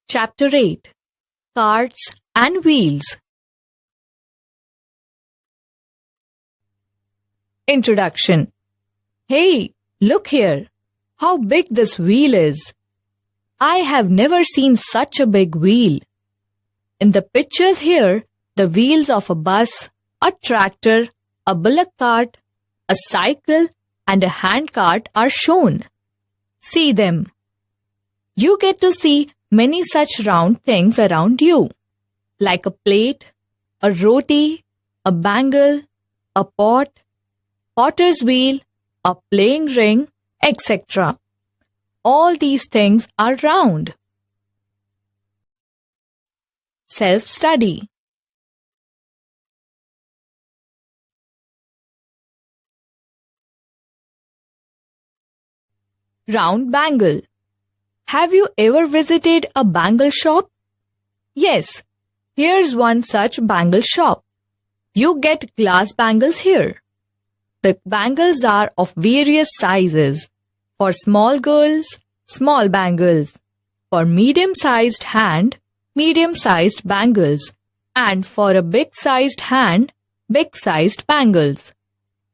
Chapter 8 Carts and Wheels. Introduction. Hey, look here. How big this wheel is. I have never seen such a big wheel. In the pictures here, the wheels of a bus, a tractor, a bullock cart, a cycle, and a handcart are shown. See them. You get to see many such round things around you, like a plate, a roti, a bangle, a pot, potter's wheel, a playing ring, etc. All these things are round. Self-study. Round bangle. Have you ever visited a bangle shop? Yes, here's one such bangle shop. You get glass bangles here. The bangles are of various sizes. For small girls, small bangles. For medium-sized hand, medium-sized bangles. And for a big-sized hand, big-sized bangles.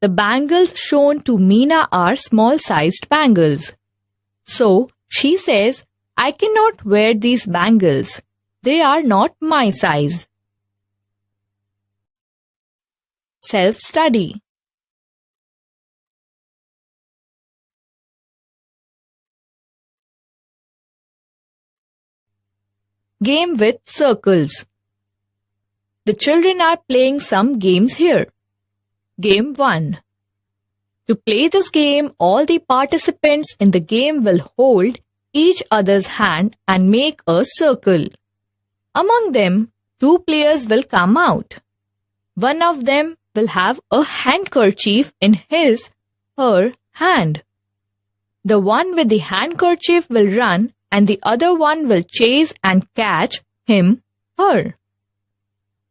The bangles shown to Meena are small-sized bangles. So, she says, I cannot wear these bangles. They are not my size. Self-study. Game with circles. The children are playing some games here. Game 1. To play this game, all the participants in the game will hold each other's hand and make a circle. Among them, two players will come out. One of them will have a handkerchief in her hand. The one with the handkerchief will run and the other one will chase and catch her.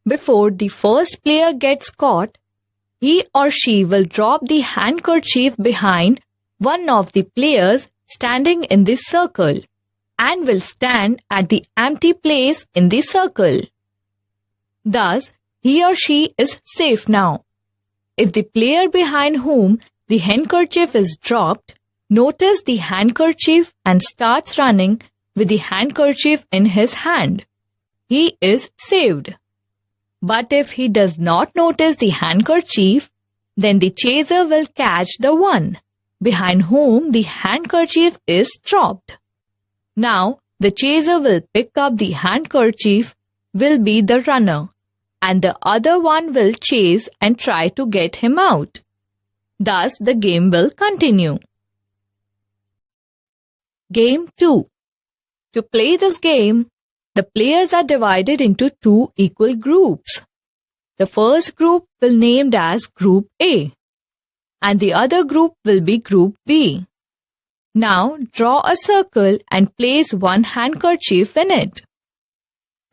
Before the first player gets caught, he or she will drop the handkerchief behind one of the players standing in the circle and will stand at the empty place in the circle. Thus, he or she is safe now. If the player behind whom the handkerchief is dropped notices the handkerchief and starts running with the handkerchief in his hand, he is saved. But if he does not notice the handkerchief, then the chaser will catch the one behind whom the handkerchief is dropped. Now, the chaser will pick up the handkerchief, will be the runner, and the other one will chase and try to get him out. Thus, the game will continue. Game 2. To play this game, the players are divided into two equal groups. The first group will be named as Group A, and the other group will be Group B. Now, draw a circle and place one handkerchief in it.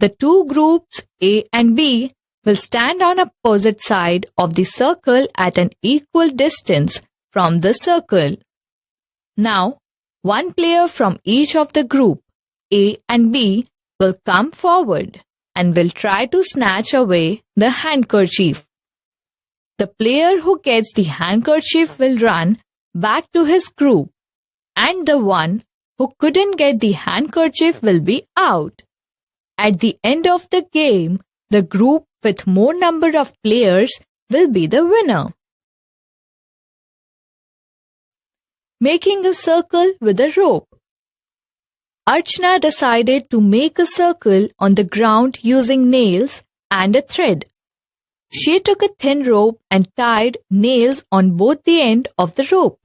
The two groups A and B will stand on opposite side of the circle at an equal distance from the circle. Now, one player from each of the group A and B will come forward and will try to snatch away the handkerchief. The player who gets the handkerchief will run back to his group, and the one who couldn't get the handkerchief will be out. At the end of the game, the group with more number of players will be the winner. Making a circle with a rope. Archana decided to make a circle on the ground using nails and a thread. She took a thin rope and tied nails on both the end of the rope.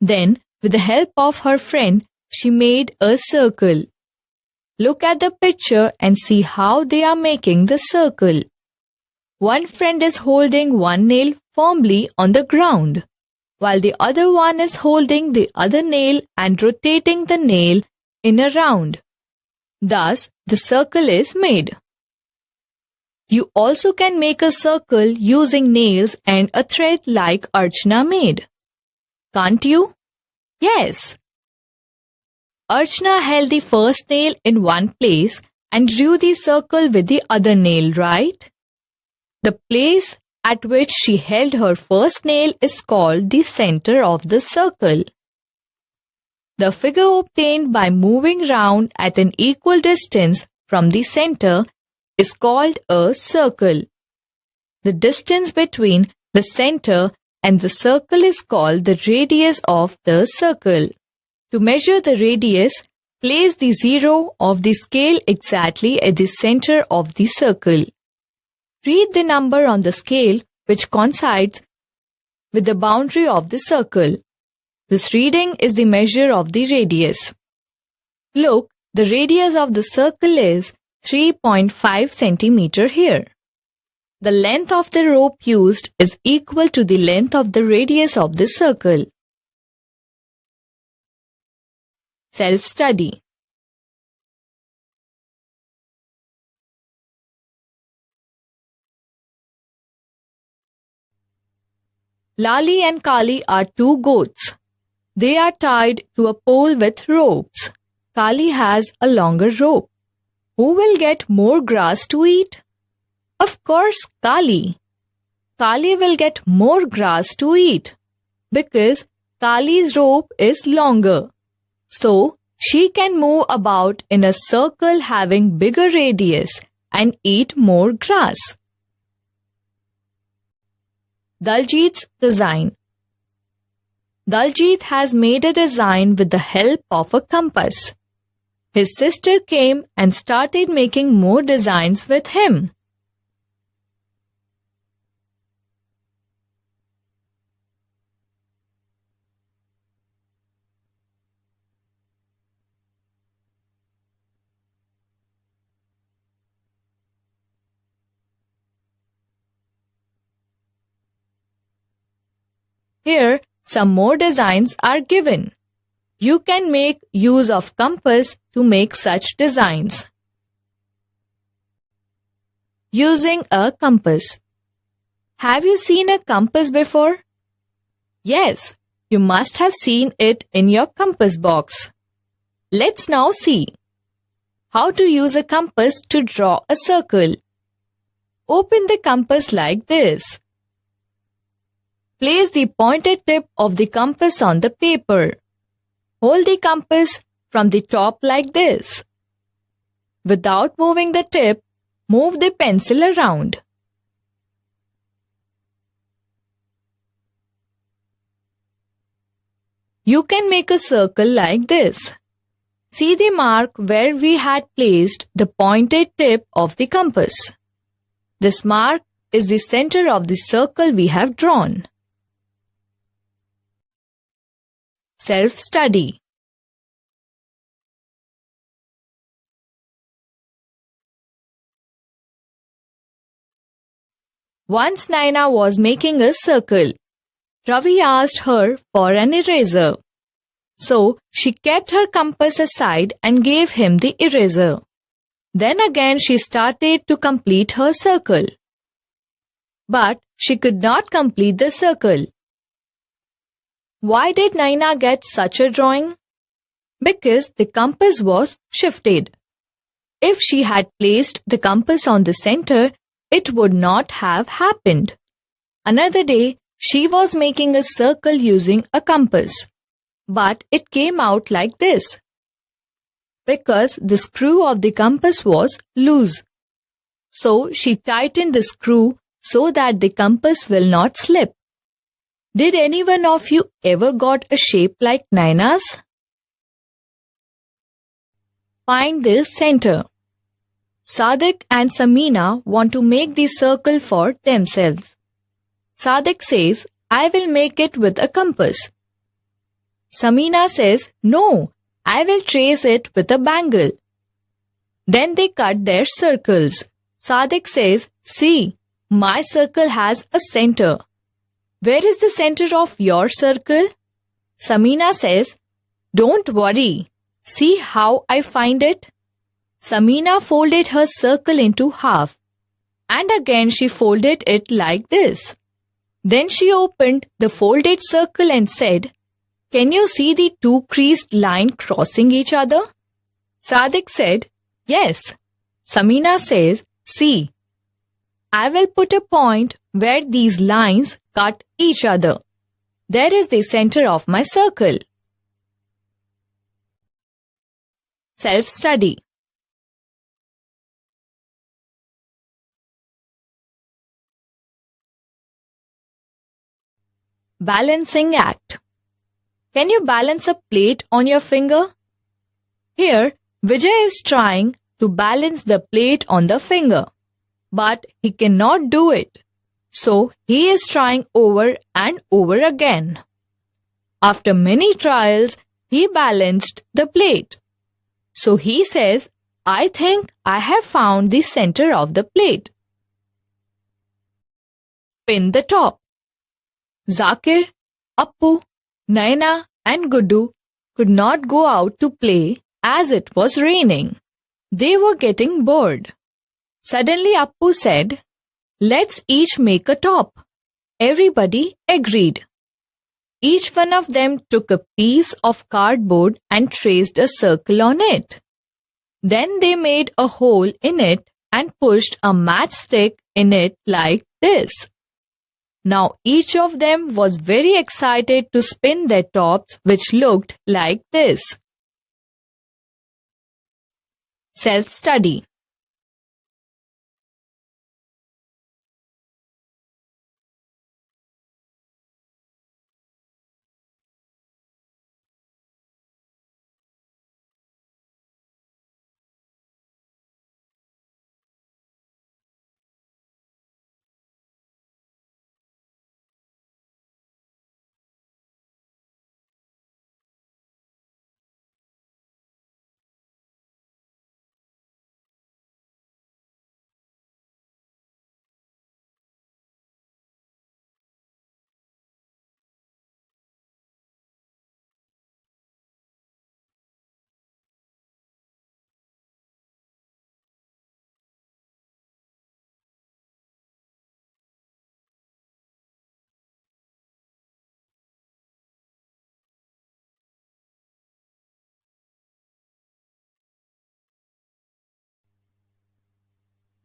Then, with the help of her friend, she made a circle. Look at the picture and see how they are making the circle. One friend is holding one nail firmly on the ground, while the other one is holding the other nail and rotating the nail in a round. Thus, the circle is made. You also can make a circle using nails and a thread like Archana made. Can't you? Yes. Archana held the first nail in one place and drew the circle with the other nail, right? The place at which she held her first nail is called the center of the circle. The figure obtained by moving round at an equal distance from the center is called a circle. The distance between the center and the circle is called the radius of the circle. To measure the radius, place the zero of the scale exactly at the center of the circle. Read the number on the scale which coincides with the boundary of the circle. This reading is the measure of the radius. Look, the radius of the circle is 3.5 centimeter here. The length of the rope used is equal to the length of the radius of the circle. Self-study. Lali and Kali are two goats. They are tied to a pole with ropes. Kali has a longer rope. Who will get more grass to eat? Of course, Kali. Kali will get more grass to eat because Kali's rope is longer. So, she can move about in a circle having bigger radius and eat more grass. Daljit's design. Daljit has made a design with the help of a compass. His sister came and started making more designs with him. Here, some more designs are given. You can make use of compass to make such designs. Using a compass. Have you seen a compass before? Yes, you must have seen it in your compass box. Let's now see how to use a compass to draw a circle. Open the compass like this. Place the pointed tip of the compass on the paper. Hold the compass from the top like this. Without moving the tip, move the pencil around. You can make a circle like this. See the mark where we had placed the pointed tip of the compass. This mark is the center of the circle we have drawn. Self-study. Once Naina was making a circle. Ravi asked her for an eraser. So she kept her compass aside and gave him the eraser. Then again she started to complete her circle. But she could not complete the circle. Why did Naina get such a drawing? Because the compass was shifted. If she had placed the compass on the center, it would not have happened. Another day, she was making a circle using a compass. But it came out like this. Because the screw of the compass was loose. So she tightened the screw so that the compass will not slip. Did any one of you ever got a shape like Naina's? Find the center. Sadik and Samina want to make the circle for themselves. Sadik says, I will make it with a compass. Samina says, no, I will trace it with a bangle. Then they cut their circles. Sadik says, see, my circle has a center. Where is the center of your circle? Samina says, don't worry. See how I find it? Samina folded her circle into half. And again she folded it like this. Then she opened the folded circle and said, Can you see the two creased lines crossing each other? Sadiq said, yes. Samina says, see. I will put a point where these lines cut each other. There is the center of my circle. Self-study. Balancing act. Can you balance a plate on your finger? Here, Vijay is trying to balance the plate on the finger, but he cannot do it. So he is trying over and over again. After many trials, he balanced the plate. So he says, I think I have found the center of the plate. Pin the top. Zakir, Appu, Naina and Guddu could not go out to play as it was raining. They were getting bored. Suddenly Appu said, let's each make a top. Everybody agreed. Each one of them took a piece of cardboard and traced a circle on it. Then they made a hole in it and pushed a matchstick in it like this. Now each of them was very excited to spin their tops, which looked like this. Self-study.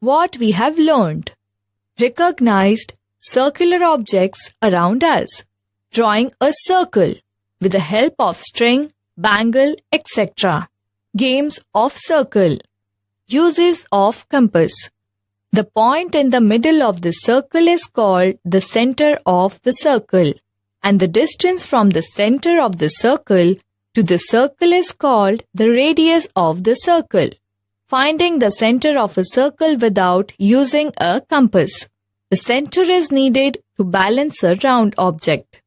What we have learned. Recognized circular objects around us. Drawing a circle with the help of string, bangle, etc. Games of circle. Uses of compass. The point in the middle of the circle is called the center of the circle, and the distance from the center of the circle to the circle is called the radius of the circle. Finding the center of a circle without using a compass. The center is needed to balance a round object.